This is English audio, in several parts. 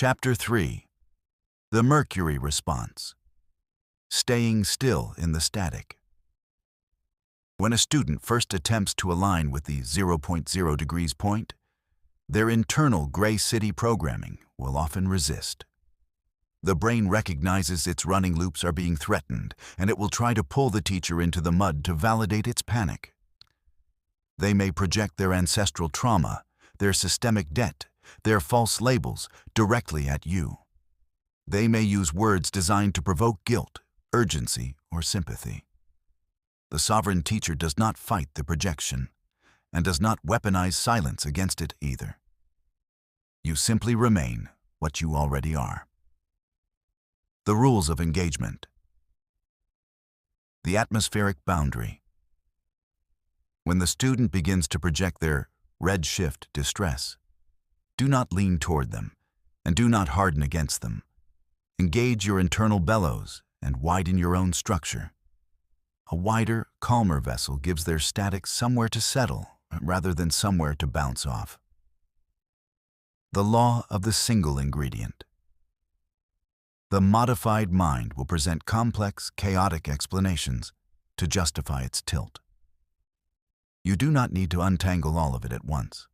Chapter 3. The Mercury Response. Staying still in the static. When a student first attempts to align with the 0.0 degrees point, their internal gray city programming will often resist. The brain recognizes its running loops are being threatened, and it will try to pull the teacher into the mud to validate its panic. They may project their ancestral trauma, their systemic debt, their false labels directly at you. They may use words designed to provoke guilt, urgency, or sympathy. The sovereign teacher does not fight the projection and does not weaponize silence against it either. You simply remain what you already are. The rules of engagement. The atmospheric boundary. When the student begins to project their redshift distress, do not lean toward them, and do not harden against them. Engage your internal bellows and widen your own structure. A wider, calmer vessel gives their static somewhere to settle rather than somewhere to bounce off. The law of the single ingredient. The modified mind will present complex, chaotic explanations to justify its tilt. You do not need to untangle all of it at once.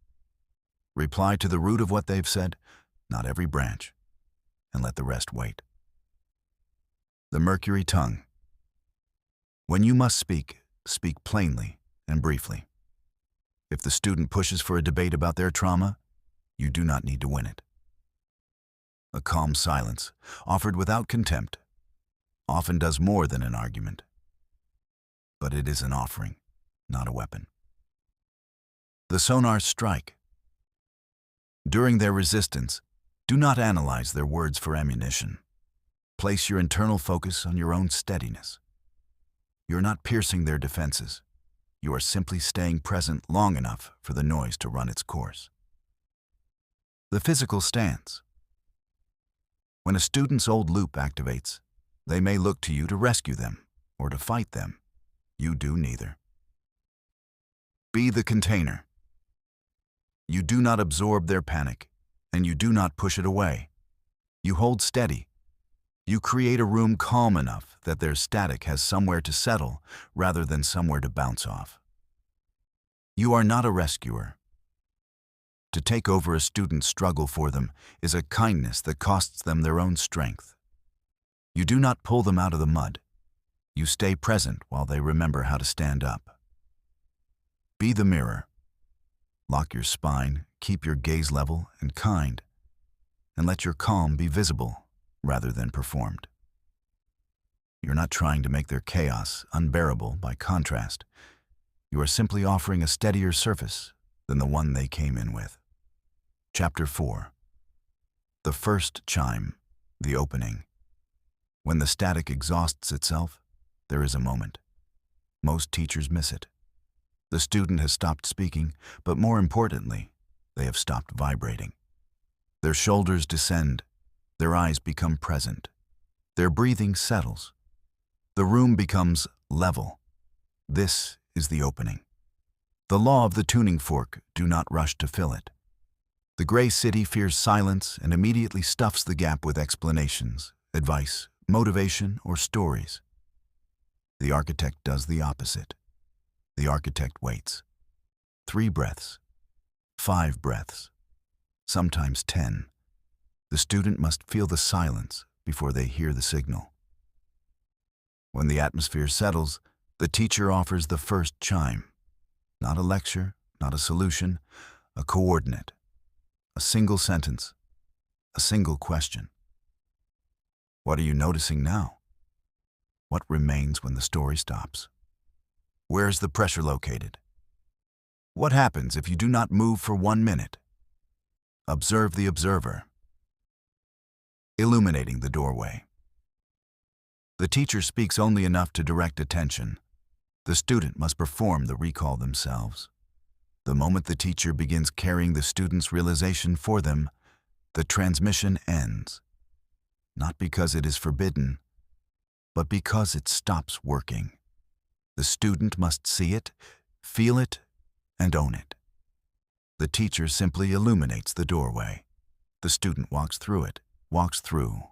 Reply to the root of what they've said, not every branch, and let the rest wait. The Mercury tongue. When you must speak, speak plainly and briefly. If the student pushes for a debate about their trauma, you do not need to win it. A calm silence, offered without contempt, often does more than an argument. But it is an offering, not a weapon. The sonar strike. During their resistance, do not analyze their words for ammunition. Place your internal focus on your own steadiness. You're not piercing their defenses. You are simply staying present long enough for the noise to run its course. The physical stance. When a student's old loop activates, they may look to you to rescue them or to fight them. You do neither. Be the container. You do not absorb their panic, and you do not push it away. You hold steady. You create a room calm enough that their static has somewhere to settle rather than somewhere to bounce off. You are not a rescuer. To take over a student's struggle for them is a kindness that costs them their own strength. You do not pull them out of the mud. You stay present while they remember how to stand up. Be the mirror. Lock your spine, keep your gaze level and kind, and let your calm be visible rather than performed. You're not trying to make their chaos unbearable by contrast. You are simply offering a steadier surface than the one they came in with. Chapter 4. The first chime, the opening. When the static exhausts itself, there is a moment. Most teachers miss it. The student has stopped speaking, but more importantly, they have stopped vibrating. Their shoulders descend, their eyes become present, their breathing settles. The room becomes level. This is the opening. The law of the tuning fork, do not rush to fill it. The gray city fears silence and immediately stuffs the gap with explanations, advice, motivation, or stories. The architect does the opposite. The architect waits. 3 breaths, 5 breaths, sometimes 10. The student must feel the silence before they hear the signal. When the atmosphere settles, the teacher offers the first chime. Not a lecture, not a solution, a coordinate. A single sentence, a single question. What are you noticing now? What remains when the story stops? Where is the pressure located? What happens if you do not move for 1 minute? Observe the observer. Illuminating the doorway. The teacher speaks only enough to direct attention. The student must perform the recall themselves. The moment the teacher begins carrying the student's realization for them, the transmission ends. Not because it is forbidden, but because it stops working. The student must see it, feel it, and own it. The teacher simply illuminates the doorway. The student walks through it, walks through,